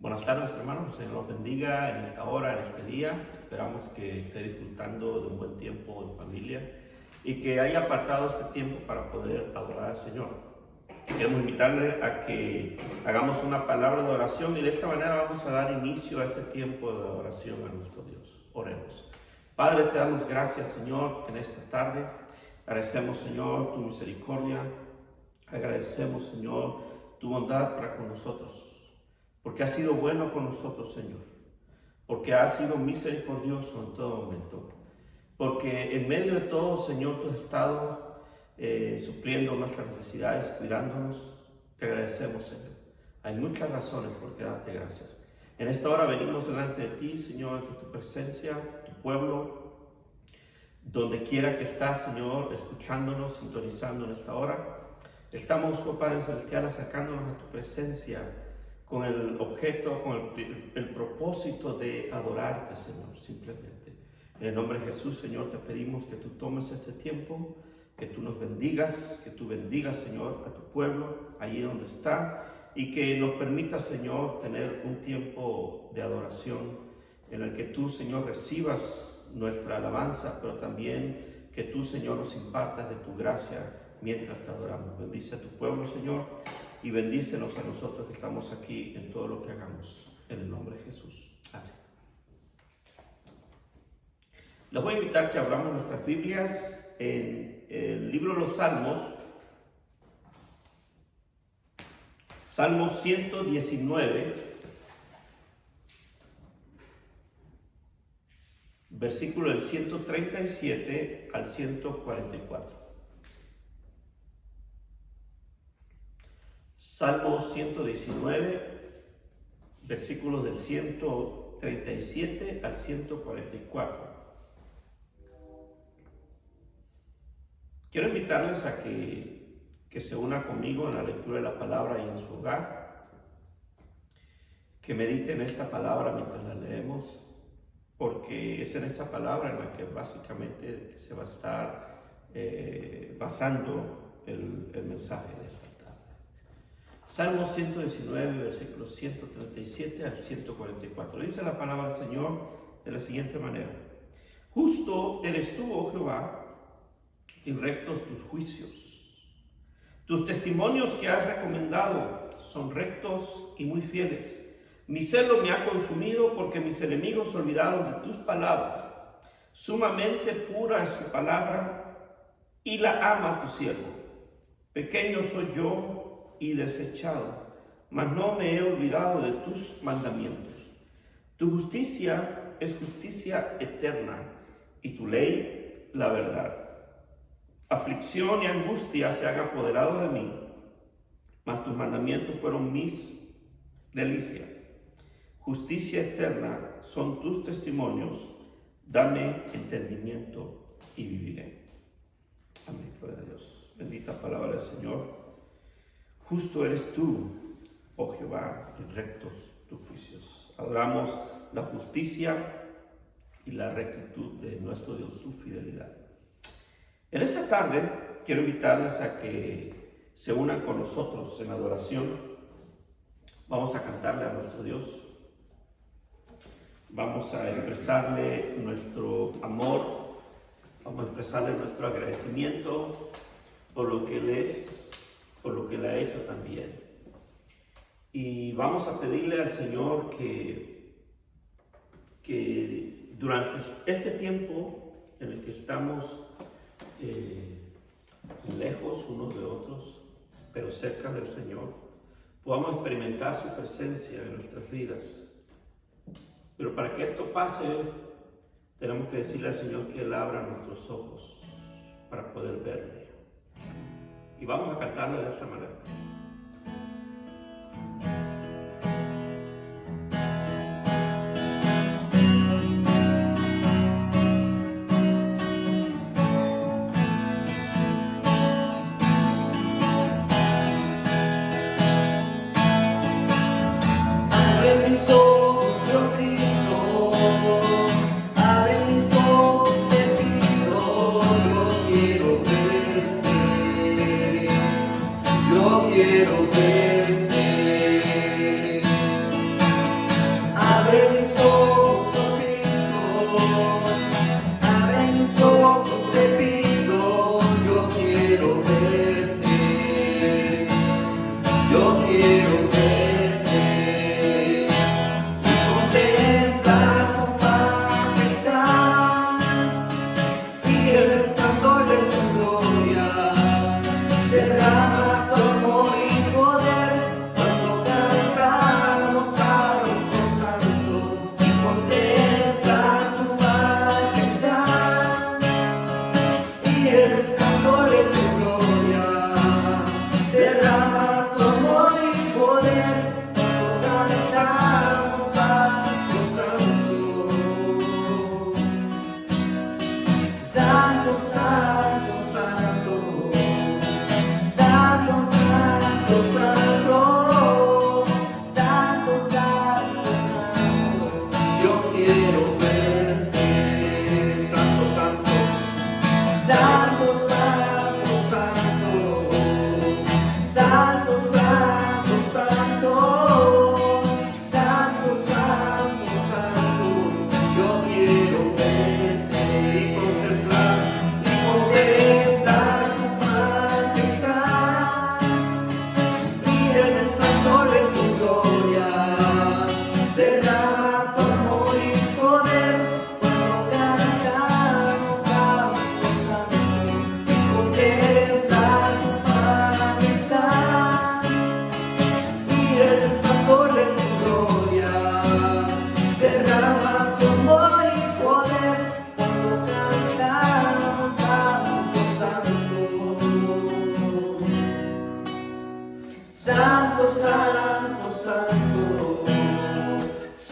Buenas tardes, hermanos. El Señor los bendiga en esta hora, en este día. Esperamos que esté disfrutando de un buen tiempo en familia y que haya apartado este tiempo para poder adorar al Señor. Queremos invitarle a que hagamos una palabra de oración y de esta manera vamos a dar inicio a este tiempo de adoración a nuestro Dios. Oremos. Padre, te damos gracias, Señor, en esta tarde. Agradecemos, Señor, tu misericordia. Agradecemos, Señor, tu bondad para con nosotros. Porque has sido bueno con nosotros, Señor. Porque has sido misericordioso en todo momento. Porque en medio de todo, Señor, tú has estado supliendo nuestras necesidades, cuidándonos. Te agradecemos, Señor. Hay muchas razones por qué darte gracias. En esta hora venimos delante de ti, Señor, ante tu presencia, tu pueblo, donde quiera que estás, Señor, escuchándonos, sintonizando en esta hora. Estamos, oh Padre Celestial, acercándonos a tu presencia con el objeto, con el propósito de adorarte, Señor, simplemente. En el nombre de Jesús, Señor, te pedimos que tú tomes este tiempo, que tú nos bendigas, que tú bendigas, Señor, a tu pueblo, allí donde está, y que nos permita, Señor, tener un tiempo de adoración en el que tú, Señor, recibas nuestra alabanza, pero también que tú, Señor, nos impartas de tu gracia mientras te adoramos. Bendice a tu pueblo, Señor, y bendícenos a nosotros que estamos aquí en todo lo que hagamos. En el nombre de Jesús. Amén. Les voy a invitar que abramos nuestras Biblias en el libro de los Salmos. Salmo 119, versículo del 137 al 144. Salmo 119, versículos del 137 al 144. Quiero invitarles a que se una conmigo en la lectura de la palabra y en su hogar, que mediten esta palabra mientras la leemos, porque es en esta palabra en la que básicamente se va a estar basando el mensaje de esta tarde. Salmo 119, versículos 137 al 144. Dice la palabra del Señor de la siguiente manera: Justo eres tú, oh Jehová, y rectos tus juicios. Tus testimonios que has recomendado son rectos y muy fieles. Mi celo me ha consumido porque mis enemigos se olvidaron de tus palabras. Sumamente pura es tu palabra y la ama tu siervo. Pequeño soy yo y desechado, mas no me he olvidado de tus mandamientos. Tu justicia es justicia eterna y tu ley la verdad. Aflicción y angustia se han apoderado de mí, mas tus mandamientos fueron mis delicias. Justicia eterna son tus testimonios, dame entendimiento y viviré. Amén, gloria a Dios. Bendita palabra del Señor. Justo eres tú, oh Jehová, y rectos tus juicios. Adoramos la justicia y la rectitud de nuestro Dios, su fidelidad. En esta tarde quiero invitarles a que se unan con nosotros en adoración. Vamos a cantarle a nuestro Dios. Vamos a expresarle nuestro amor. Vamos a expresarle nuestro agradecimiento por lo que Él es, por lo que Él ha hecho también. Y vamos a pedirle al Señor que durante este tiempo en el que estamos lejos unos de otros, pero cerca del Señor, podamos experimentar su presencia en nuestras vidas. Pero para que esto pase, tenemos que decirle al Señor que Él abra nuestros ojos para poder verle. Y vamos a cantarle de esta manera. Quiero verte.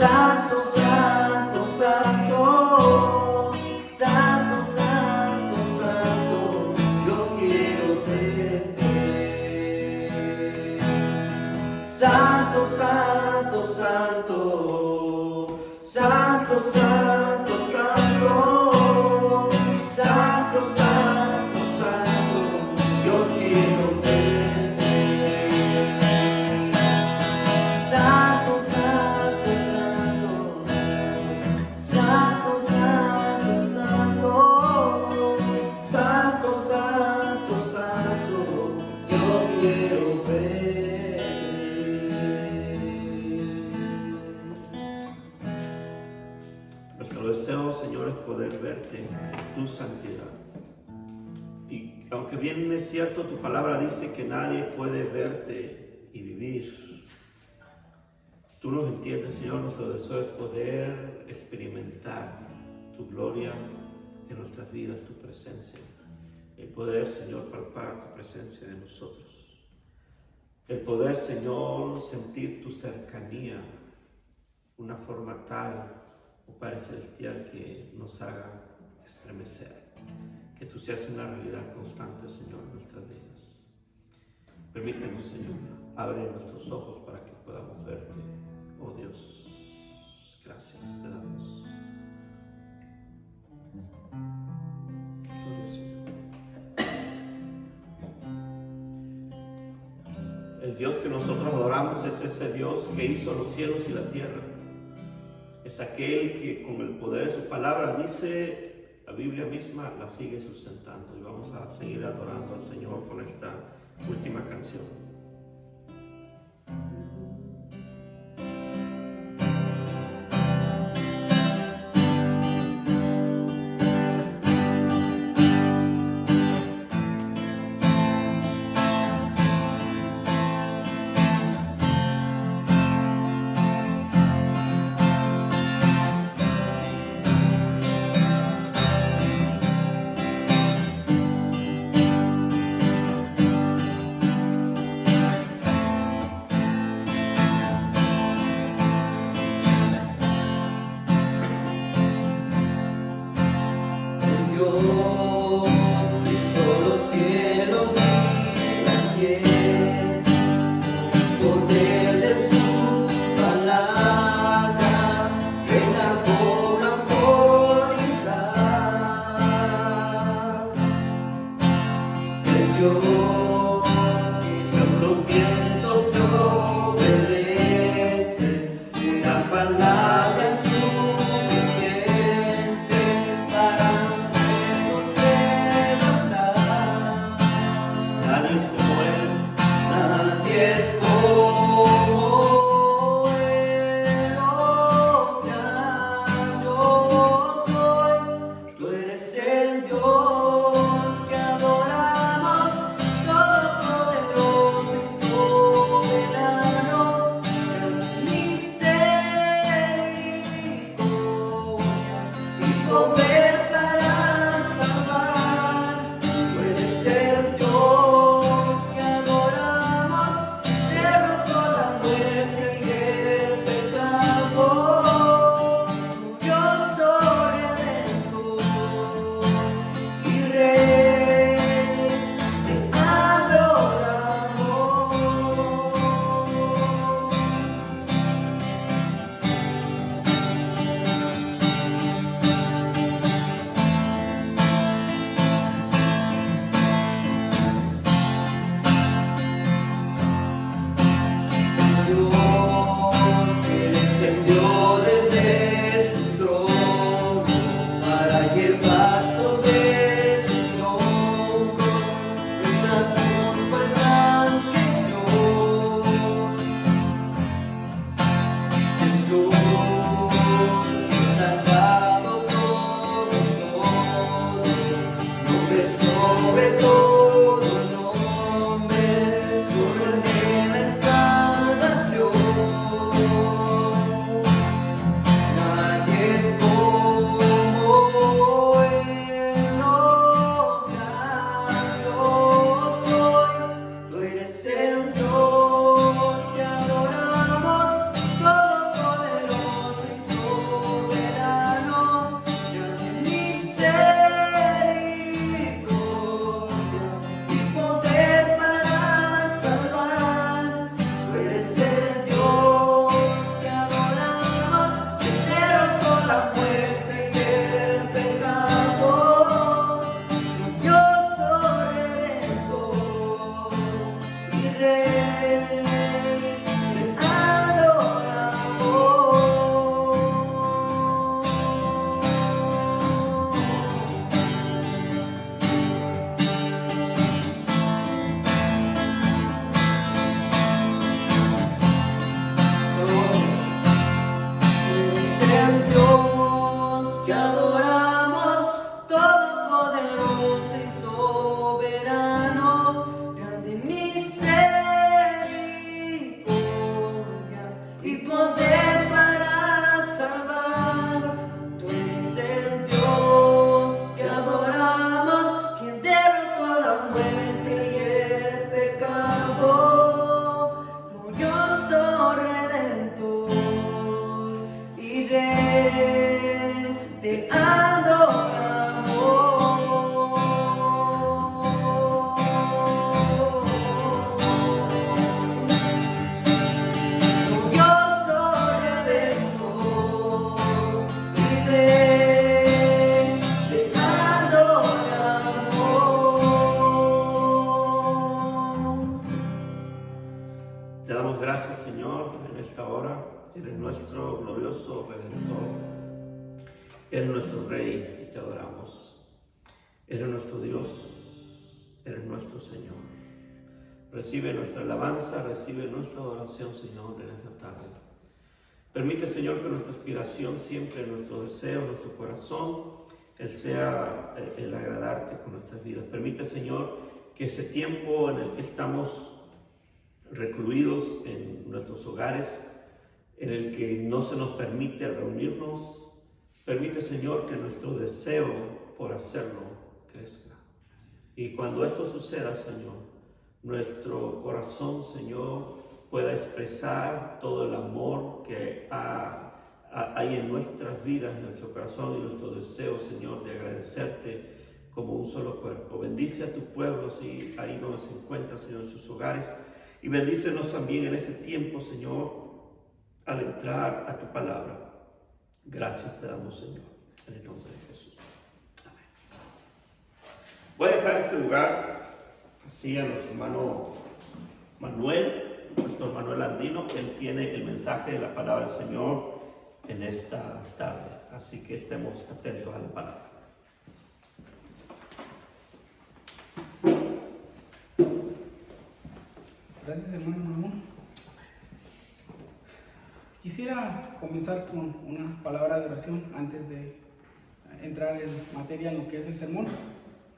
Santo, santo, santo, santo, santo, santo, yo quiero verte. Santo, santo, santo, santo, santo, santo, santo, santo, santo, yo quiero verte. Santo, santo, santo, santo, santo, santo, santo, santo, santo, yo quiero ver. Nuestro deseo, Señor, es poder verte en tu santidad. Y aunque bien es cierto, tu palabra dice que nadie puede verte y vivir, tú nos entiendes, Señor. Nuestro deseo es poder experimentar tu gloria en nuestras vidas, tu presencia. El poder, Señor, palpar tu presencia en nosotros. El poder, Señor, sentir tu cercanía, una forma tal o Padre Celestial que nos haga estremecer. Que tú seas una realidad constante, Señor, en nuestras vidas. Permítanos, Señor, abre nuestros ojos para que podamos verte. Oh Dios, gracias te damos. Gloria al Señor. El Dios que nosotros adoramos es ese Dios que hizo los cielos y la tierra. Es aquel que con el poder de su palabra dice, la Biblia misma la sigue sustentando. Y vamos a seguir adorando al Señor con esta última canción. hora. Eres nuestro glorioso Redentor. Eres nuestro Rey y te adoramos. Eres nuestro Dios. Eres nuestro Señor. Recibe nuestra alabanza, recibe nuestra adoración, Señor, en esta tarde. Permite, Señor, que nuestra aspiración siempre, nuestro deseo, nuestro corazón, sea el agradarte con nuestras vidas. Permite, Señor, que ese tiempo en el que estamos recluidos en nuestros hogares, en el que no se nos permite reunirnos, permite, Señor, que nuestro deseo por hacerlo crezca. Y cuando esto suceda, Señor, nuestro corazón, Señor, pueda expresar todo el amor que hay en nuestras vidas, en nuestro corazón y nuestro deseo, Señor, de agradecerte como un solo cuerpo. Bendice a tu pueblo, sí, ahí donde se encuentra, Señor, en sus hogares. Y bendícenos también en ese tiempo, Señor, al entrar a tu palabra. Gracias te damos, Señor, en el nombre de Jesús. Amén. Voy a dejar este lugar así a nuestro hermano Manuel, nuestro Manuel Andino. Él tiene el mensaje de la palabra del Señor en esta tarde. Así que estemos atentos a la palabra. Gracias, hermano Ramón. Quisiera comenzar con una palabra de oración antes de entrar en materia en lo que es el sermón.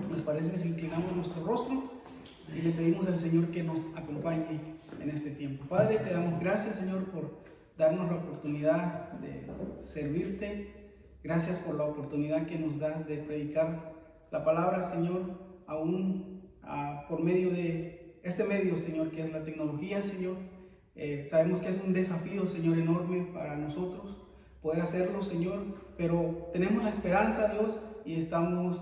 ¿Nos parece si inclinamos nuestro rostro y le pedimos al Señor que nos acompañe en este tiempo? Padre, te damos gracias, Señor, por darnos la oportunidad de servirte. Gracias por la oportunidad que nos das de predicar la palabra, Señor, aún por medio de este medio, Señor, que es la tecnología, Señor. Sabemos que es un desafío, Señor, enorme para nosotros poder hacerlo, Señor, pero tenemos la esperanza, Dios, y estamos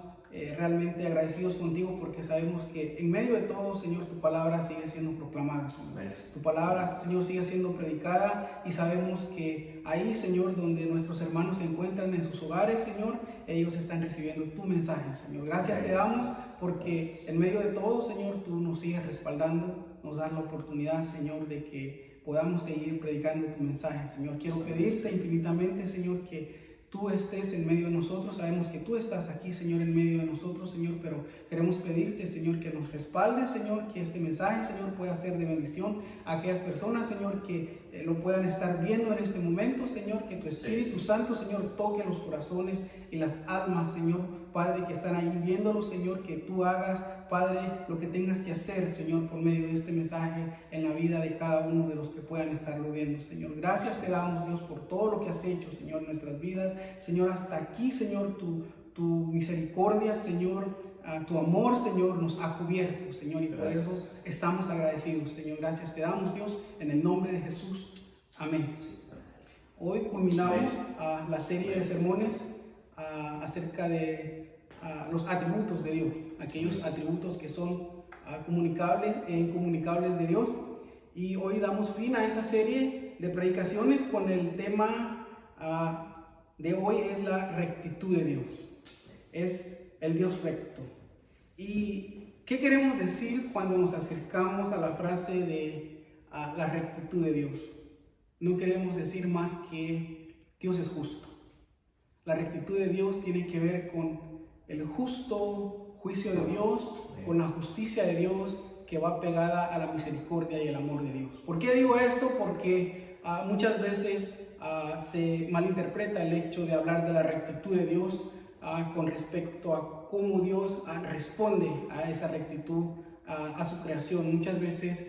realmente agradecidos contigo porque sabemos que en medio de todo, Señor, tu palabra sigue siendo proclamada, Señor. Tu palabra, Señor, sigue siendo predicada y sabemos que ahí, Señor, donde nuestros hermanos se encuentran en sus hogares, Señor, ellos están recibiendo tu mensaje, Señor. Gracias te damos porque en medio de todo, Señor, tú nos sigues respaldando, nos das la oportunidad, Señor, de que podamos seguir predicando tu mensaje, Señor. Quiero pedirte infinitamente, Señor, que tú estés en medio de nosotros. Sabemos que tú estás aquí, Señor, en medio de nosotros, Señor, pero queremos pedirte, Señor, que nos respaldes, Señor, que este mensaje, Señor, pueda ser de bendición a aquellas personas, Señor, que lo puedan estar viendo en este momento, Señor, que tu Espíritu Santo, Señor, toque los corazones y las almas, Señor, Padre, que están ahí viéndolo, Señor, que tú hagas, Padre, lo que tengas que hacer, Señor, por medio de este mensaje en la vida de cada uno de los que puedan estarlo viendo, Señor. Gracias te damos, Dios, por todo lo que has hecho, Señor, en nuestras vidas. Señor, hasta aquí, Señor, tu misericordia, Señor, tu amor, Señor, nos ha cubierto, Señor, y por eso estamos agradecidos, Señor. Gracias te damos, Dios, en el nombre de Jesús. Amén. Hoy culminamos la serie de sermones acerca de los atributos de Dios, aquellos atributos que son comunicables e incomunicables de Dios. Y hoy damos fin a esa serie de predicaciones con el tema de hoy es la rectitud de Dios. Es el Dios recto. ¿Y qué queremos decir cuando nos acercamos a la frase de la rectitud de Dios? No queremos decir más que Dios es justo. La rectitud de Dios tiene que ver con el justo juicio de Dios, con la justicia de Dios que va pegada a la misericordia y el amor de Dios. ¿Por qué digo esto? Porque muchas veces se malinterpreta el hecho de hablar de la rectitud de Dios con respecto a cómo Dios responde a esa rectitud, a su creación. Muchas veces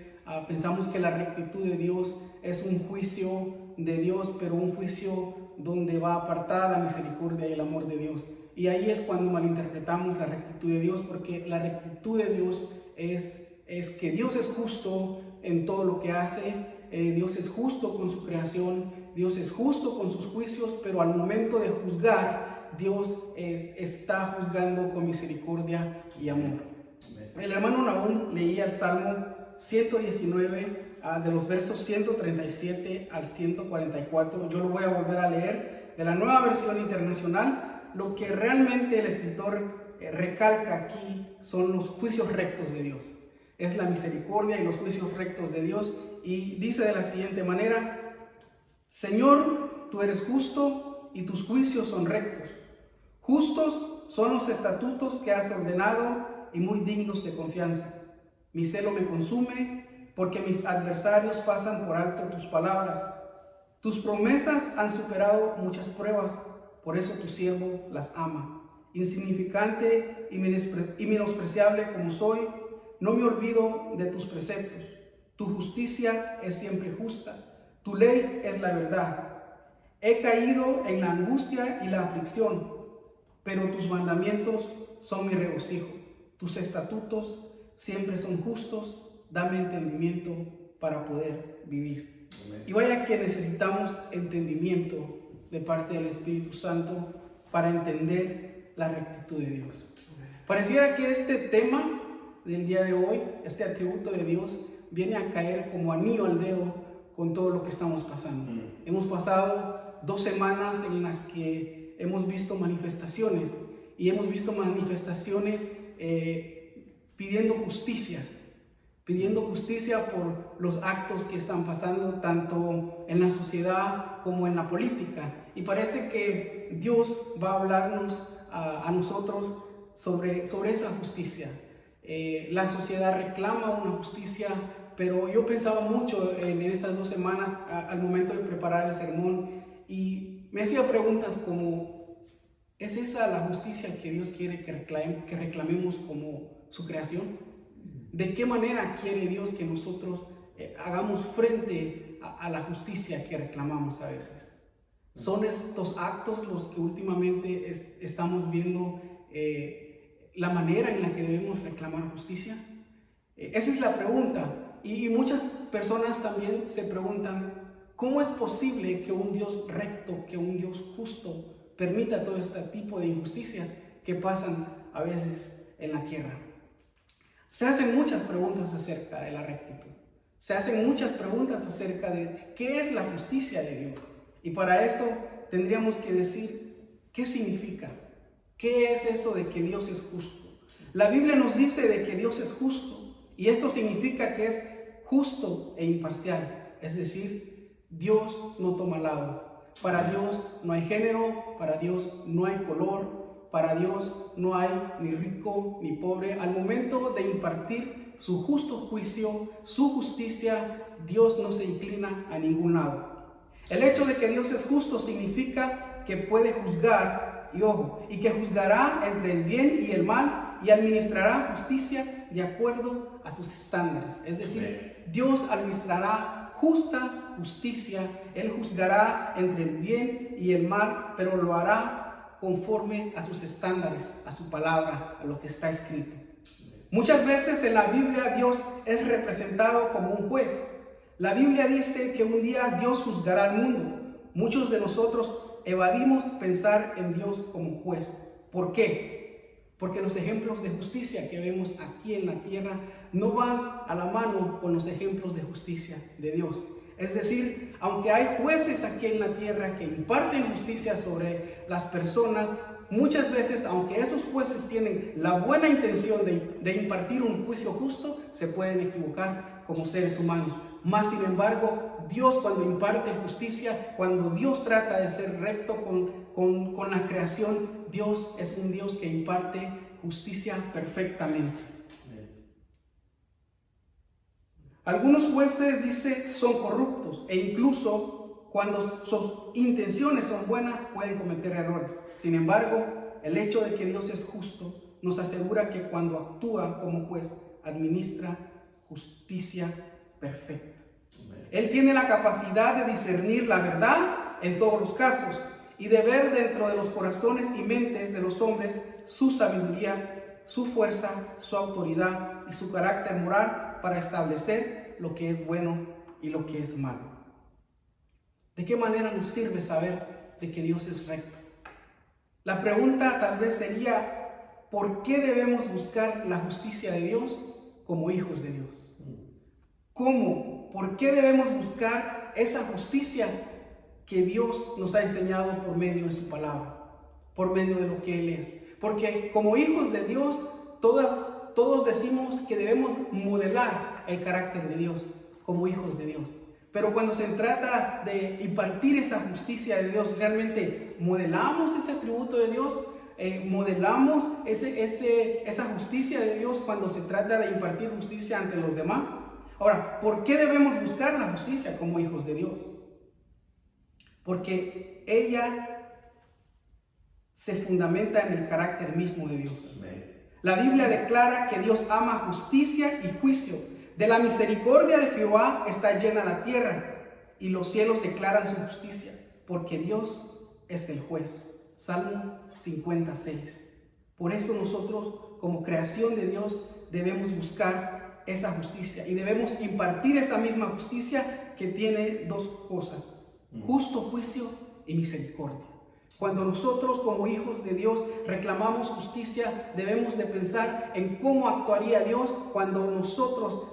pensamos que la rectitud de Dios es un juicio de Dios, pero un juicio donde va apartada la misericordia y el amor de Dios. Y ahí es cuando malinterpretamos la rectitud de Dios, porque la rectitud de Dios es que Dios es justo en todo lo que hace, Dios es justo con su creación, Dios es justo con sus juicios, pero al momento de juzgar, Dios está juzgando con misericordia y amor. El hermano Nahum leía el Salmo 119 de los versos 137 al 144. Yo lo voy a volver a leer de la Nueva Versión Internacional. Lo que realmente el escritor recalca aquí son los juicios rectos de Dios. Es la misericordia y los juicios rectos de Dios. Y dice de la siguiente manera: Señor, tú eres justo y tus juicios son rectos. Justos son los estatutos que has ordenado y muy dignos de confianza. Mi celo me consume porque mis adversarios pasan por alto tus palabras. Tus promesas han superado muchas pruebas, por eso tu siervo las ama. Insignificante y menospreciable como soy, no me olvido de tus preceptos. Tu justicia es siempre justa, tu ley es la verdad. He caído en la angustia y la aflicción, pero tus mandamientos son mi regocijo. Tus estatutos siempre son justos, dame entendimiento para poder vivir. Amén. Y vaya que necesitamos entendimiento de parte del Espíritu Santo para entender la rectitud de Dios. Pareciera que este tema del día de hoy, este atributo de Dios, viene a caer como anillo al dedo con todo lo que estamos pasando. Hemos pasado 2 semanas en las que hemos visto manifestaciones y hemos visto manifestaciones pidiendo justicia por los actos que están pasando tanto en la sociedad como en la política. Y parece que Dios va a hablarnos a nosotros sobre esa justicia. La sociedad reclama una justicia, pero yo pensaba mucho en estas 2 semanas al momento de preparar el sermón y me hacía preguntas como: ¿es esa la justicia que Dios quiere que reclamemos como su creación? ¿De qué manera quiere Dios que nosotros hagamos frente a la justicia que reclamamos a veces? ¿Son estos actos los que últimamente estamos viendo la manera en la que debemos reclamar justicia? Esa es la pregunta. Y muchas personas también se preguntan: ¿cómo es posible que un Dios recto, que un Dios justo permita todo este tipo de injusticias que pasan a veces en la tierra? Se hacen muchas preguntas acerca de la rectitud. Se hacen muchas preguntas acerca de qué es la justicia de Dios. Y para eso tendríamos que decir qué significa. ¿Qué es eso de que Dios es justo? La Biblia nos dice de que Dios es justo. Y esto significa que es justo e imparcial. Es decir, Dios no toma lado. Para Dios no hay género, para Dios no hay color. Para Dios no hay ni rico ni pobre. Al momento de impartir su justo juicio, su justicia, Dios no se inclina a ningún lado. El hecho de que Dios es justo significa que puede juzgar, y ojo, y que juzgará entre el bien y el mal y administrará justicia de acuerdo a sus estándares. Es decir, Dios administrará justa justicia. Él juzgará entre el bien y el mal, pero lo hará conforme a sus estándares, a su palabra, a lo que está escrito. Muchas veces en la Biblia Dios es representado como un juez. La Biblia dice que un día Dios juzgará al mundo. Muchos de nosotros evadimos pensar en Dios como juez. ¿Por qué? Porque los ejemplos de justicia que vemos aquí en la tierra no van a la mano con los ejemplos de justicia de Dios. Es decir, aunque hay jueces aquí en la tierra que imparten justicia sobre las personas, muchas veces, aunque esos jueces tienen la buena intención de impartir un juicio justo, se pueden equivocar como seres humanos. Mas, sin embargo, Dios, cuando imparte justicia, cuando Dios trata de ser recto con la creación, Dios es un Dios que imparte justicia perfectamente. Algunos jueces, dice, son corruptos e incluso cuando sus intenciones son buenas pueden cometer errores. Sin embargo, el hecho de que Dios es justo nos asegura que cuando actúa como juez administra justicia perfecta. Él tiene la capacidad de discernir la verdad en todos los casos y de ver dentro de los corazones y mentes de los hombres su sabiduría, su fuerza, su autoridad y su carácter moral para establecer lo que es bueno y lo que es malo. ¿De qué manera nos sirve saber de que Dios es recto? La pregunta tal vez sería: ¿por qué debemos buscar la justicia de Dios como hijos de Dios? ¿Cómo? ¿Por qué debemos buscar esa justicia que Dios nos ha enseñado por medio de su palabra, por medio de lo que Él es? Porque como hijos de Dios, todos decimos que debemos modelar el carácter de Dios como hijos de Dios. Pero cuando se trata de impartir esa justicia de Dios, realmente modelamos ese atributo de Dios, modelamos esa justicia de Dios cuando se trata de impartir justicia ante los demás. Ahora, ¿por qué debemos buscar la justicia como hijos de Dios? Porque ella se fundamenta en el carácter mismo de Dios. La Biblia declara que Dios ama justicia y juicio. De la misericordia de Jehová está llena la tierra, y los cielos declaran su justicia, porque Dios es el juez. Salmo 56. Por eso nosotros, como creación de Dios, debemos buscar esa justicia y debemos impartir esa misma justicia que tiene dos cosas: justo juicio y misericordia. Cuando nosotros como hijos de Dios reclamamos justicia, debemos de pensar en cómo actuaría Dios cuando nosotros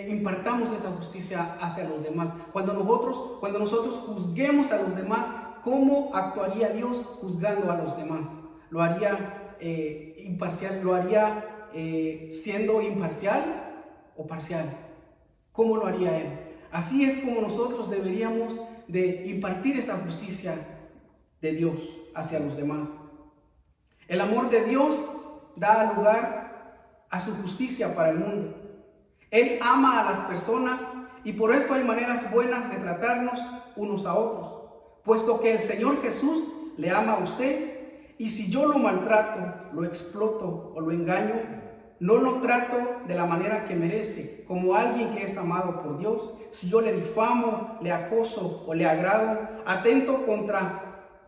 impartamos esa justicia hacia los demás. Cuando nosotros juzguemos a los demás, ¿cómo actuaría Dios juzgando a los demás? ¿Lo haría imparcial? ¿Lo haría siendo imparcial o parcial? ¿Cómo lo haría Él? Así es como nosotros deberíamos de impartir esa justicia de Dios hacia los demás. El amor de Dios da lugar a su justicia para el mundo. Él ama a las personas y por esto hay maneras buenas de tratarnos unos a otros, puesto que el Señor Jesús le ama a usted, y si yo lo maltrato, lo exploto o lo engaño, no lo trato de la manera que merece, como alguien que es amado por Dios. Si yo le difamo, le acoso o le agrado, atento contra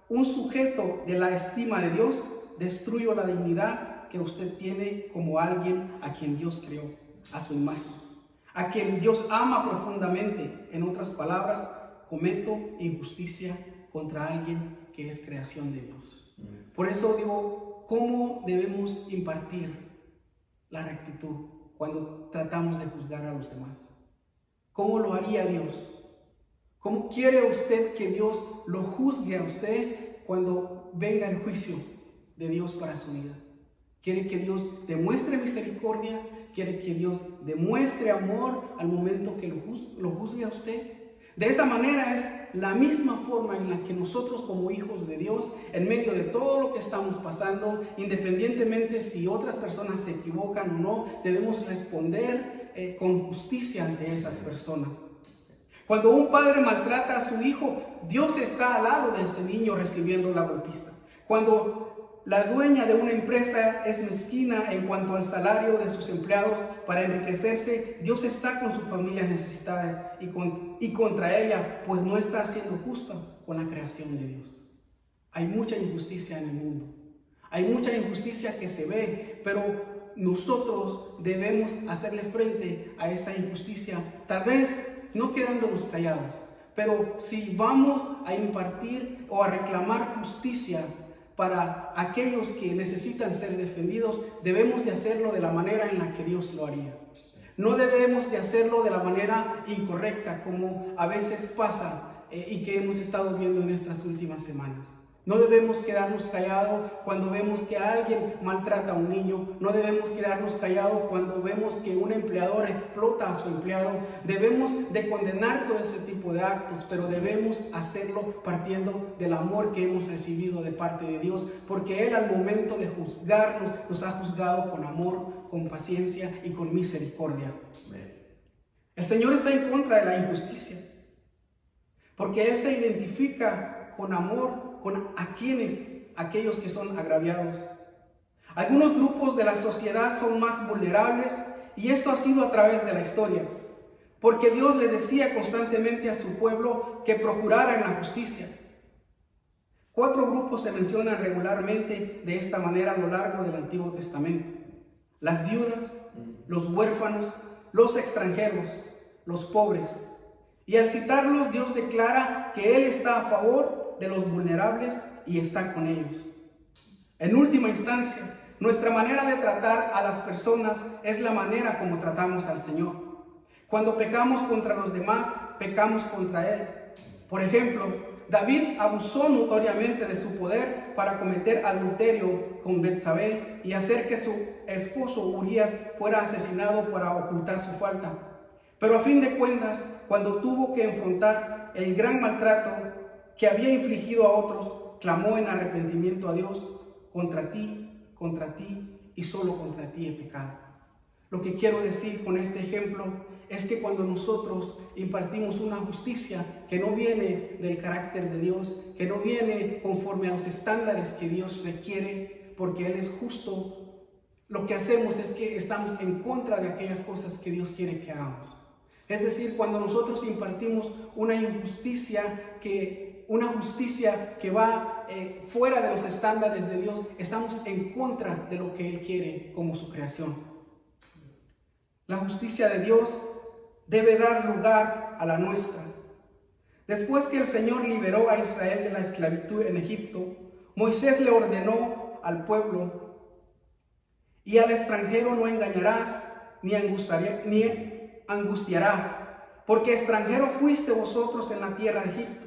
un sujeto de la estima de Dios, destruyo la dignidad que usted tiene como alguien a quien Dios creó a su imagen, a quien Dios ama profundamente. En otras palabras, cometo injusticia contra alguien que es creación de Dios. Por eso digo, ¿cómo debemos impartir la rectitud cuando tratamos de juzgar a los demás? ¿Cómo lo haría Dios? ¿Cómo quiere usted que Dios lo juzgue a usted cuando venga el juicio de Dios para su vida? ¿Quiere que Dios demuestre misericordia? ¿Quiere que Dios demuestre amor al momento que lo juzgue a usted? De esa manera es la misma forma en la que nosotros como hijos de Dios, en medio de todo lo que estamos pasando, independientemente si otras personas se equivocan o no, debemos responder con justicia ante esas personas. Cuando un padre maltrata a su hijo, Dios está al lado de ese niño recibiendo la golpiza. Cuando la dueña de una empresa es mezquina en cuanto al salario de sus empleados para enriquecerse, Dios está con sus familias necesitadas y contra ella, pues no está siendo justa con la creación de Dios. Hay mucha injusticia en el mundo. Hay mucha injusticia que se ve, pero nosotros debemos hacerle frente a esa injusticia, tal vez no quedándonos callados, pero si vamos a impartir o a reclamar justicia para aquellos que necesitan ser defendidos, debemos de hacerlo de la manera en la que Dios lo haría. No debemos de hacerlo de la manera incorrecta, como a veces pasa y que hemos estado viendo en estas últimas semanas. No debemos quedarnos callados cuando vemos que alguien maltrata a un niño. No debemos quedarnos callados cuando vemos que un empleador explota a su empleado. Debemos de condenar todo ese tipo de actos, pero debemos hacerlo partiendo del amor que hemos recibido de parte de Dios, porque Él al momento de juzgarnos nos ha juzgado con amor, con paciencia y con misericordia. El Señor está en contra de la injusticia, porque Él se identifica con amor con aquellos que son agraviados. Algunos grupos de la sociedad son más vulnerables y esto ha sido a través de la historia, porque Dios le decía constantemente a su pueblo que procuraran la justicia. 4 grupos se mencionan regularmente de esta manera a lo largo del Antiguo Testamento: las viudas, los huérfanos, los extranjeros, los pobres. Y al citarlos, Dios declara que Él está a favor de los vulnerables y está con ellos. En última instancia, nuestra manera de tratar a las personas es la manera como tratamos al Señor. Cuando pecamos contra los demás, pecamos contra Él. Por ejemplo, David abusó notoriamente de su poder para cometer adulterio con Betsabé y hacer que su esposo Urías fuera asesinado para ocultar su falta. Pero a fin de cuentas, cuando tuvo que enfrentar el gran maltrato que había infligido a otros, clamó en arrepentimiento a Dios: contra ti y solo contra ti he pecado. Lo que quiero decir con este ejemplo es que cuando nosotros impartimos una justicia que no viene del carácter de Dios, que no viene conforme a los estándares que Dios requiere, porque Él es justo, lo que hacemos es que estamos en contra de aquellas cosas que Dios quiere que hagamos. Es decir, cuando nosotros impartimos una justicia que va fuera de los estándares de Dios, estamos en contra de lo que Él quiere como su creación. La justicia de Dios debe dar lugar a la nuestra. Después que el Señor liberó a Israel de la esclavitud en Egipto, Moisés le ordenó al pueblo: y al extranjero no engañarás ni angustiarás, porque extranjero fuiste vosotros en la tierra de Egipto.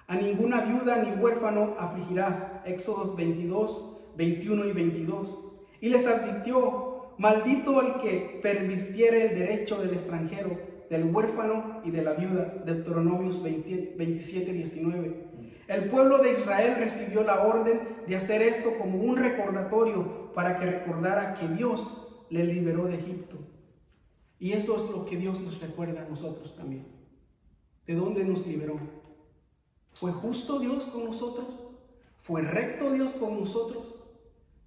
A ninguna viuda ni huérfano afligirás. Éxodos 22, 21 y 22. Y les advirtió: maldito el que pervirtiere el derecho del extranjero, del huérfano y de la viuda. Deuteronomios 27, 19. El pueblo de Israel recibió la orden de hacer esto como un recordatorio para que recordara que Dios le liberó de Egipto. Y eso es lo que Dios nos recuerda a nosotros también. ¿De dónde nos liberó? ¿Fue justo Dios con nosotros? ¿Fue recto Dios con nosotros?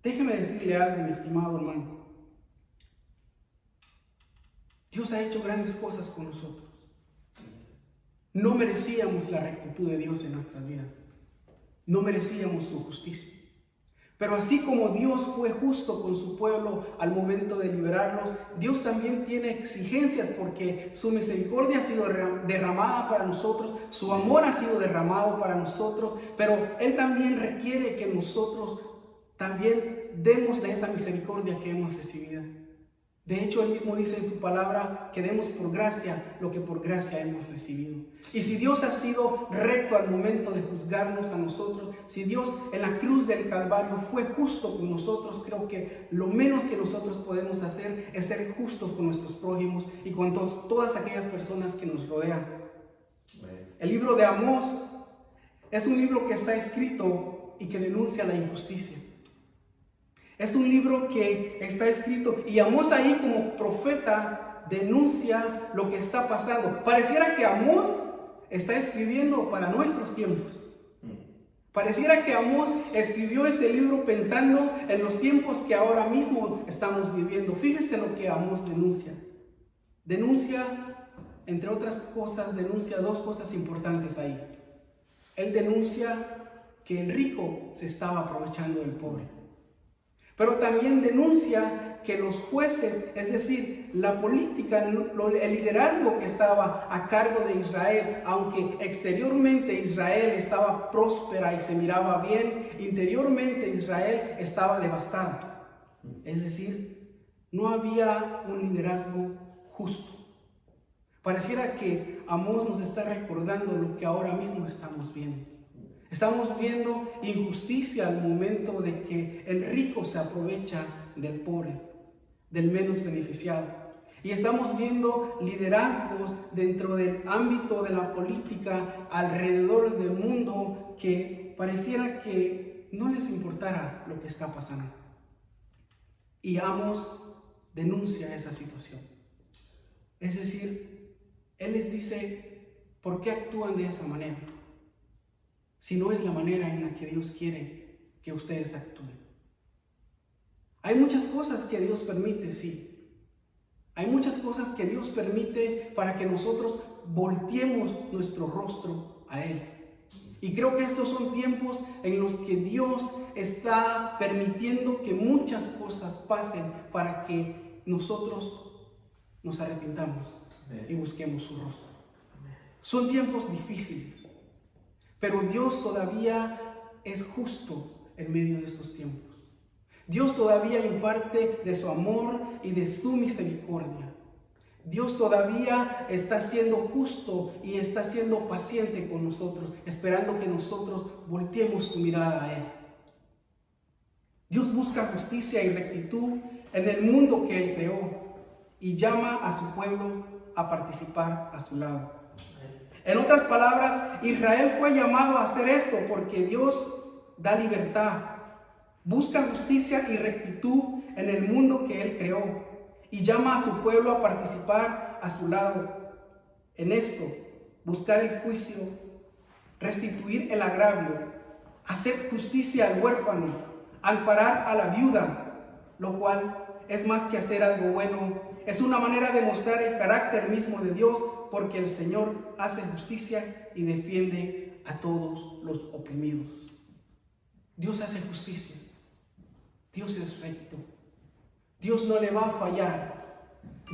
Déjeme decirle algo, mi estimado hermano. Dios ha hecho grandes cosas con nosotros. No merecíamos la rectitud de Dios en nuestras vidas. No merecíamos su justicia. Pero así como Dios fue justo con su pueblo al momento de liberarlos, Dios también tiene exigencias, porque su misericordia ha sido derramada para nosotros, su amor ha sido derramado para nosotros, pero Él también requiere que nosotros también demos de esa misericordia que hemos recibido. De hecho, Él mismo dice en su palabra que demos por gracia lo que por gracia hemos recibido. Y si Dios ha sido recto al momento de juzgarnos a nosotros, si Dios en la cruz del Calvario fue justo con nosotros, creo que lo menos que nosotros podemos hacer es ser justos con nuestros prójimos y con todas aquellas personas que nos rodean. El libro de Amós es un libro que está escrito y que denuncia la injusticia. Es un libro que está escrito y Amós ahí como profeta denuncia lo que está pasando. Pareciera que Amós está escribiendo para nuestros tiempos. Pareciera que Amós escribió ese libro pensando en los tiempos que ahora mismo estamos viviendo. Fíjese lo que Amós denuncia. Denuncia, entre otras cosas, denuncia dos cosas importantes ahí. Él denuncia que el rico se estaba aprovechando del pobre. Pero también denuncia que los jueces, es decir, la política, el liderazgo que estaba a cargo de Israel, aunque exteriormente Israel estaba próspera y se miraba bien, interiormente Israel estaba devastada. Es decir, no había un liderazgo justo. Pareciera que Amós nos está recordando lo que ahora mismo estamos viendo. Estamos viendo injusticia al momento de que el rico se aprovecha del pobre, del menos beneficiado. Y estamos viendo liderazgos dentro del ámbito de la política alrededor del mundo que pareciera que no les importara lo que está pasando. Y Amós denuncia esa situación. Es decir, él les dice, ¿por qué actúan de esa manera? Si no es la manera en la que Dios quiere que ustedes actúen. Hay muchas cosas que Dios permite, sí. Hay muchas cosas que Dios permite para que nosotros volteemos nuestro rostro a Él. Y creo que estos son tiempos en los que Dios está permitiendo que muchas cosas pasen para que nosotros nos arrepintamos y busquemos su rostro. Son tiempos difíciles. Pero Dios todavía es justo en medio de estos tiempos. Dios todavía imparte de su amor y de su misericordia. Dios todavía está siendo justo y está siendo paciente con nosotros, esperando que nosotros volteemos su mirada a Él. Dios busca justicia y rectitud en el mundo que Él creó y llama a su pueblo a participar a su lado. En otras palabras, Israel fue llamado a hacer esto porque Dios da libertad, busca justicia y rectitud en el mundo que Él creó y llama a su pueblo a participar a su lado. En esto, buscar el juicio, restituir el agravio, hacer justicia al huérfano, amparar a la viuda, lo cual es más que hacer algo bueno, es una manera de mostrar el carácter mismo de Dios, porque el Señor hace justicia y defiende a todos los oprimidos. Dios hace justicia. Dios es recto. Dios no le va a fallar.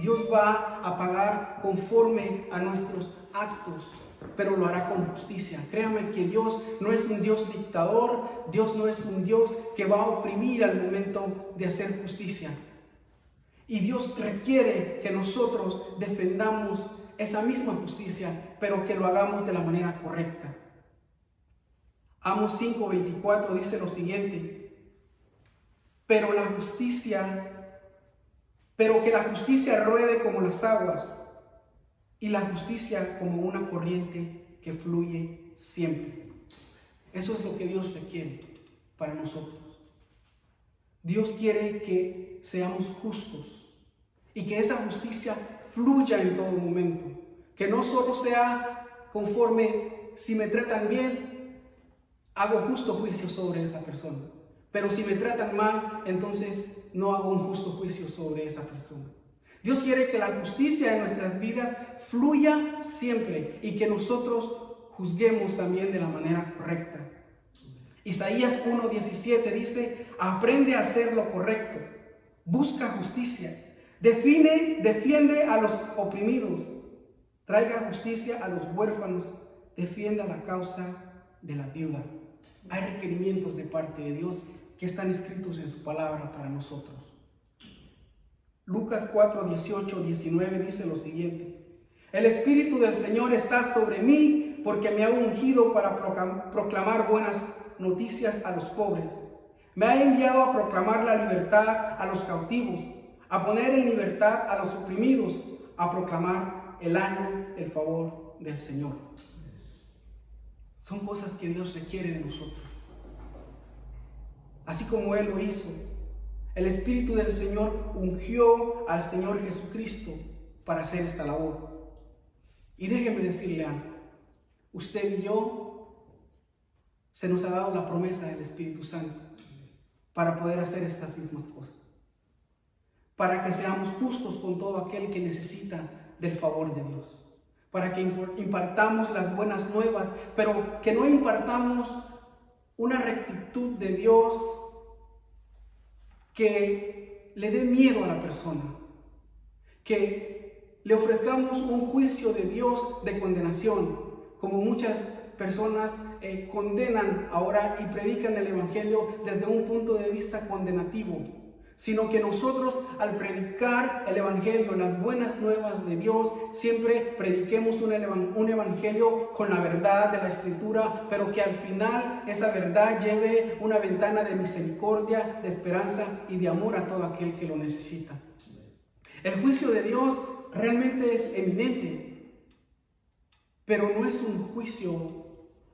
Dios va a pagar conforme a nuestros actos, pero lo hará con justicia. Créame que Dios no es un Dios dictador. Dios no es un Dios que va a oprimir al momento de hacer justicia. Y Dios requiere que nosotros defendamos esa misma justicia, pero que lo hagamos de la manera correcta. Amos 5:24 dice lo siguiente: pero que la justicia ruede como las aguas, y la justicia como una corriente que fluye siempre. Eso es lo que Dios requiere para nosotros. Dios quiere que seamos justos y que esa justicia fluya en todo momento. Que no solo sea conforme, si me tratan bien, hago justo juicio sobre esa persona. Pero si me tratan mal, entonces no hago un justo juicio sobre esa persona. Dios quiere que la justicia en nuestras vidas fluya siempre y que nosotros juzguemos también de la manera correcta. Isaías 1:17 dice: aprende a hacer lo correcto, busca justicia, defiende a los oprimidos, traiga justicia a los huérfanos, defienda la causa de la viuda. Hay requerimientos de parte de Dios que están escritos en su palabra para nosotros. Lucas 4:18-19 dice lo siguiente: el Espíritu del Señor está sobre mí porque me ha ungido para proclamar buenas noticias a los pobres. Me ha enviado a proclamar la libertad a los cautivos, a poner en libertad a los oprimidos, a proclamar el año del favor del Señor. Son cosas que Dios requiere de nosotros. Así como Él lo hizo, el Espíritu del Señor ungió al Señor Jesucristo para hacer esta labor. Y déjeme decirle algo: usted y yo, se nos ha dado la promesa del Espíritu Santo para poder hacer estas mismas cosas, para que seamos justos con todo aquel que necesita del favor de Dios, para que impartamos las buenas nuevas, pero que no impartamos una rectitud de Dios que le dé miedo a la persona, que le ofrezcamos un juicio de Dios de condenación, como muchas personas condenan ahora y predican el Evangelio desde un punto de vista condenativo, sino que nosotros, al predicar el Evangelio, las buenas nuevas de Dios, siempre prediquemos un Evangelio con la verdad de la Escritura, pero que al final esa verdad lleve una ventana de misericordia, de esperanza y de amor a todo aquel que lo necesita. El juicio de Dios realmente es eminente, pero no es un juicio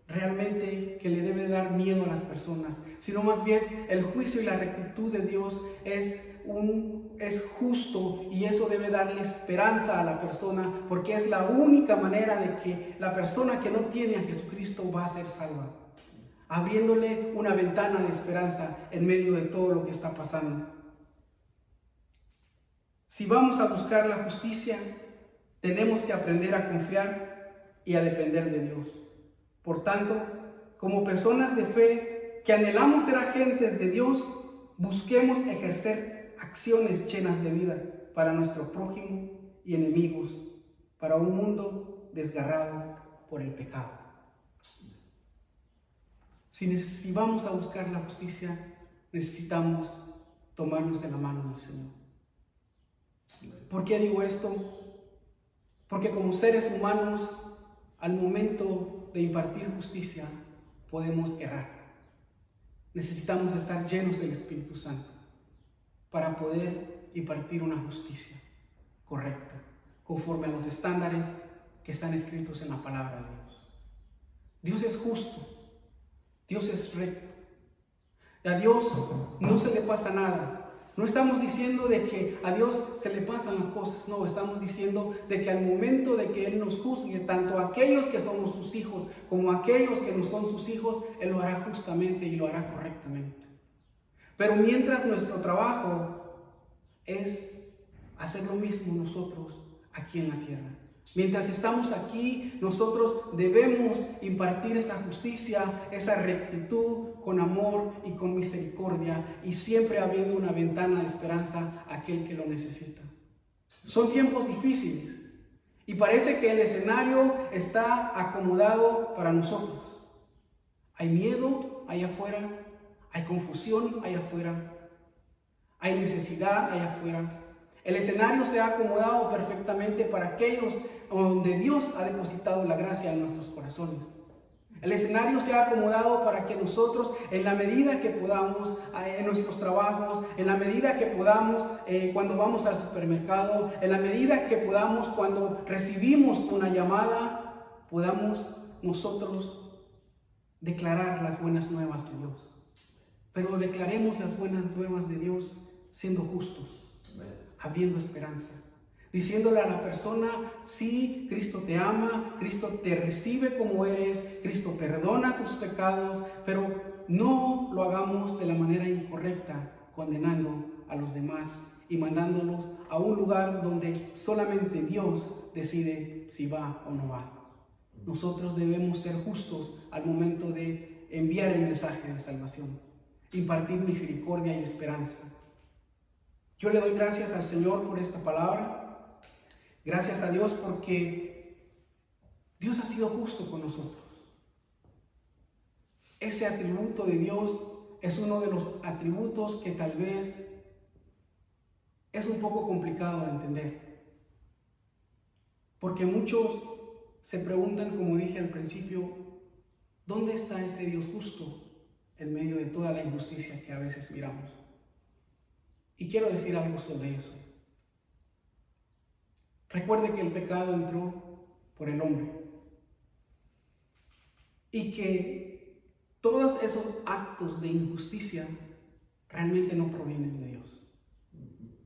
realmente que le debe dar miedo a las personas, sino más bien el juicio y la rectitud de Dios es justo, y eso debe darle esperanza a la persona, porque es la única manera de que la persona que no tiene a Jesucristo va a ser salva, abriéndole una ventana de esperanza en medio de todo lo que está pasando. Si vamos a buscar la justicia, tenemos que aprender a confiar y a depender de Dios. Por tanto, como personas de fe que anhelamos ser agentes de Dios, busquemos ejercer acciones llenas de vida para nuestro prójimo y enemigos, para un mundo desgarrado por el pecado. Si vamos a buscar la justicia, necesitamos tomarnos de la mano del Señor. ¿Por qué digo esto? Porque como seres humanos, al momento de impartir justicia, podemos errar. Necesitamos estar llenos del Espíritu Santo para poder impartir una justicia correcta, conforme a los estándares que están escritos en la palabra de Dios. Dios es justo, Dios es recto. A Dios no se le pasa nada. No estamos diciendo de que a Dios se le pasan las cosas, no, estamos diciendo de que al momento de que Él nos juzgue, tanto a aquellos que somos sus hijos como a aquellos que no son sus hijos, Él lo hará justamente y lo hará correctamente. Pero mientras nuestro trabajo es hacer lo mismo nosotros aquí en la tierra. Mientras estamos aquí, nosotros debemos impartir esa justicia, esa rectitud con amor y con misericordia, y siempre habiendo una ventana de esperanza a aquel que lo necesita. Son tiempos difíciles y parece que el escenario está acomodado para nosotros. Hay miedo allá afuera, hay confusión allá afuera, hay necesidad allá afuera. El escenario se ha acomodado perfectamente para aquellos donde Dios ha depositado la gracia en nuestros corazones. El escenario se ha acomodado para que nosotros, en la medida que podamos, en nuestros trabajos, en la medida que podamos, cuando vamos al supermercado, en la medida que podamos, cuando recibimos una llamada, podamos nosotros declarar las buenas nuevas de Dios. Pero declaremos las buenas nuevas de Dios siendo justos, habiendo esperanza, diciéndole a la persona: sí, Cristo te ama, Cristo te recibe como eres, Cristo perdona tus pecados, pero no lo hagamos de la manera incorrecta, condenando a los demás y mandándolos a un lugar donde solamente Dios decide si va o no va. Nosotros debemos ser justos al momento de enviar el mensaje de salvación, impartir misericordia y esperanza. Yo le doy gracias al Señor por esta palabra. Gracias a Dios porque Dios ha sido justo con nosotros. Ese atributo de Dios es uno de los atributos que tal vez es un poco complicado de entender. Porque muchos se preguntan, como dije al principio, ¿dónde está ese Dios justo en medio de toda la injusticia que a veces miramos? Y quiero decir algo sobre eso. Recuerde que el pecado entró por el hombre y que todos esos actos de injusticia realmente no provienen de Dios.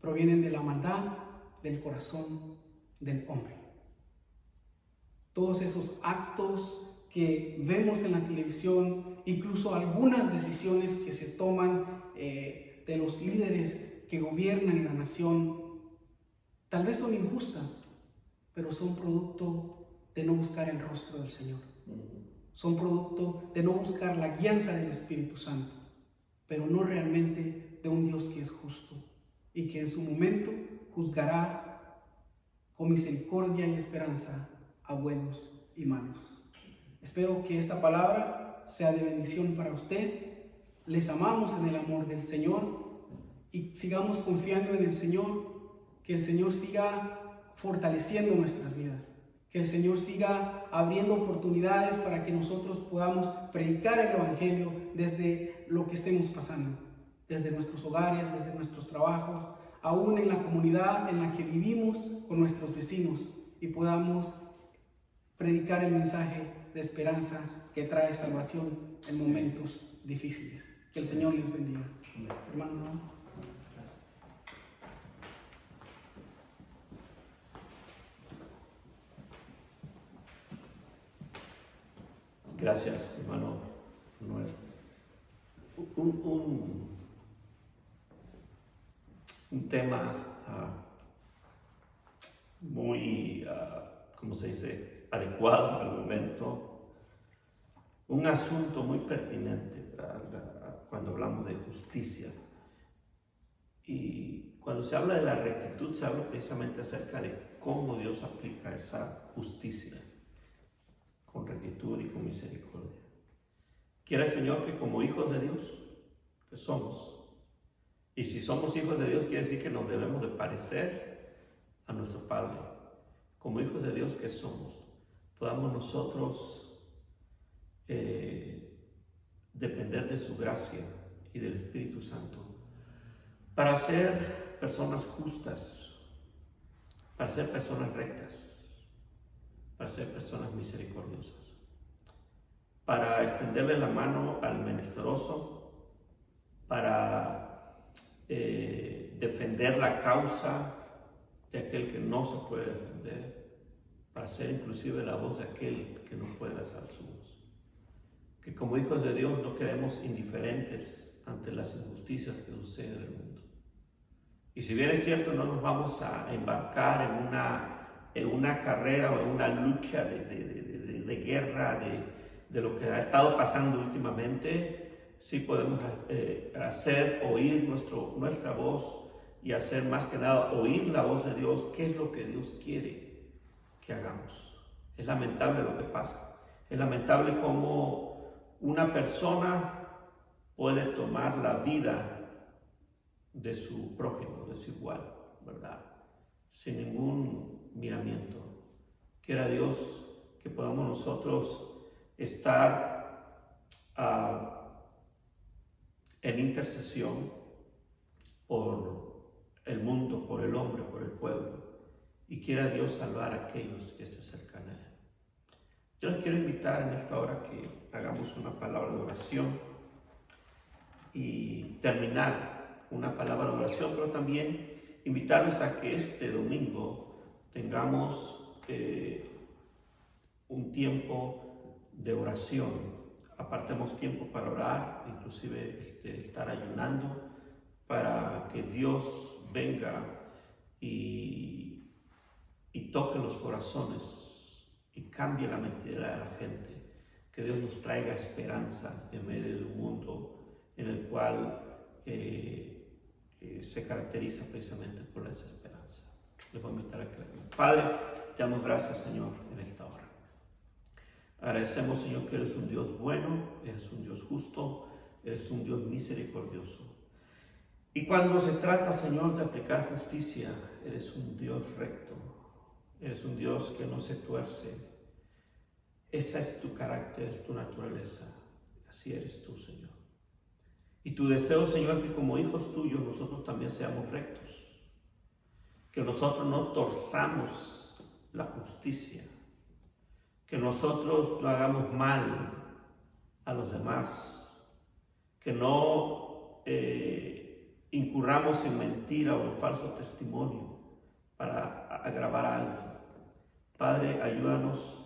Provienen de la maldad del corazón del hombre. Todos esos actos que vemos en la televisión, incluso algunas decisiones que se toman de los líderes que gobiernan la nación, tal vez son injustas, pero son producto de no buscar el rostro del Señor. Son producto de no buscar la guianza del Espíritu Santo, pero no realmente de un Dios que es justo y que en su momento juzgará con misericordia y esperanza a buenos y malos. Espero que esta palabra sea de bendición para usted. Les amamos en el amor del Señor y sigamos confiando en el Señor, que el Señor siga fortaleciendo nuestras vidas, que el Señor siga abriendo oportunidades para que nosotros podamos predicar el Evangelio desde lo que estemos pasando, desde nuestros hogares, desde nuestros trabajos, aún en la comunidad en la que vivimos con nuestros vecinos, y podamos predicar el mensaje de esperanza que trae salvación en momentos difíciles. Que el Señor les bendiga. Hermano, ¿no? Gracias, hermano Noel. Un tema muy, ¿cómo se dice?, adecuado al momento. Un asunto muy pertinente cuando hablamos de justicia. Y cuando se habla de la rectitud, se habla precisamente acerca de cómo Dios aplica esa justicia con rectitud y con misericordia. Quiera el Señor que como hijos de Dios, que somos, y si somos hijos de Dios, quiere decir que nos debemos de parecer a nuestro Padre. Como hijos de Dios que somos, podamos nosotros depender de su gracia y del Espíritu Santo para ser personas justas para ser personas rectas, para ser personas misericordiosas, para extenderle la mano al menesteroso, para defender la causa de aquel que no se puede defender, para ser inclusive la voz de aquel que no puede alzar su voz. Que como hijos de Dios no quedemos indiferentes ante las injusticias que suceden en el mundo. Y si bien es cierto, no nos vamos a embarcar en una carrera o en una lucha de guerra, de lo que ha estado pasando últimamente, sí podemos hacer oír nuestra voz y hacer más que nada oír la voz de Dios, qué es lo que Dios quiere que hagamos. Es lamentable lo que pasa. Es lamentable cómo una persona puede tomar la vida de su prójimo, de su igual, ¿verdad? Sin ningún miramiento. Quiera Dios que podamos nosotros estar en intercesión por el mundo, por el hombre, por el pueblo, y quiera Dios salvar a aquellos que se acercan a Él. Yo les quiero invitar en esta hora que hagamos una palabra de oración y terminar una palabra de oración, pero también invitarles a que este domingo tengamos un tiempo de oración, apartemos tiempo para orar, inclusive estar ayunando, para que Dios venga y toque los corazones y cambie la mentira de la gente, que Dios nos traiga esperanza en medio de un mundo en el cual se caracteriza precisamente por la desesperanza. Les voy a invitar a que Padre, te damos gracias, Señor, en esta hora. Agradecemos, Señor, que eres un Dios bueno, eres un Dios justo, eres un Dios misericordioso. Y cuando se trata, Señor, de aplicar justicia, eres un Dios recto, eres un Dios que no se tuerce. Esa es tu carácter, es tu naturaleza. Así eres tú, Señor. Y tu deseo, Señor, es que como hijos tuyos nosotros también seamos rectos. Que nosotros no torzamos la justicia. Que nosotros no hagamos mal a los demás. Que no incurramos en mentira o en falso testimonio para agravar a alguien. Padre, ayúdanos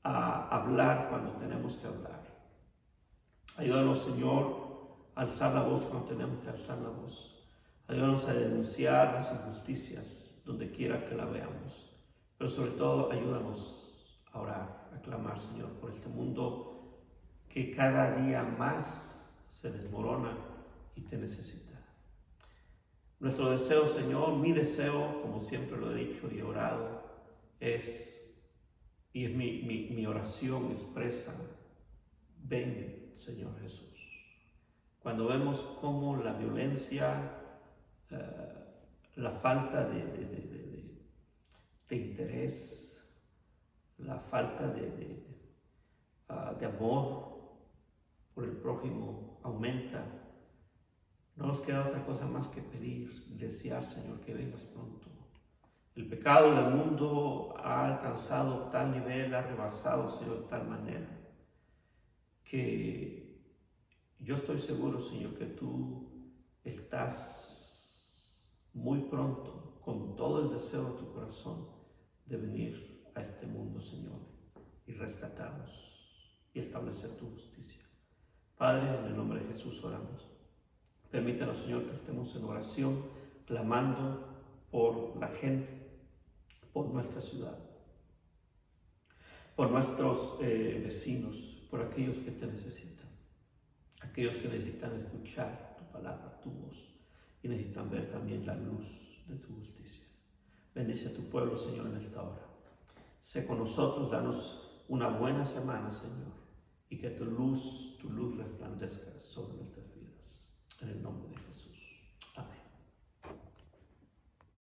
a hablar cuando tenemos que hablar. Ayúdanos, Señor, a alzar la voz cuando tenemos que alzar la voz. Ayúdanos a denunciar las injusticias donde quiera que la veamos. Pero sobre todo, ayúdanos a orar, a clamar, Señor, por este mundo que cada día más se desmorona y te necesita. Nuestro deseo, Señor, mi deseo, como siempre lo he dicho y he orado, es mi oración expresa: ven, Señor Jesús. Cuando vemos cómo la violencia, la falta de interés, la falta de amor por el prójimo aumenta, no nos queda otra cosa más que pedir, desear, Señor, que vengas pronto. El pecado del mundo ha alcanzado tal nivel, ha rebasado, Señor, de tal manera que yo estoy seguro, Señor, que tú estás muy pronto, con todo el deseo de tu corazón, de venir a este mundo, Señor, y rescatarnos y establecer tu justicia. Padre, en el nombre de Jesús oramos. Permítanos, Señor, que estemos en oración, clamando por la gente, por nuestra ciudad, por nuestros vecinos, por aquellos que te necesitan, aquellos que necesitan escuchar tu palabra, tu voz, y necesitan ver también la luz de tu justicia. Bendice a tu pueblo, Señor, en esta hora. Sé con nosotros, danos una buena semana, Señor, y que tu luz resplandezca sobre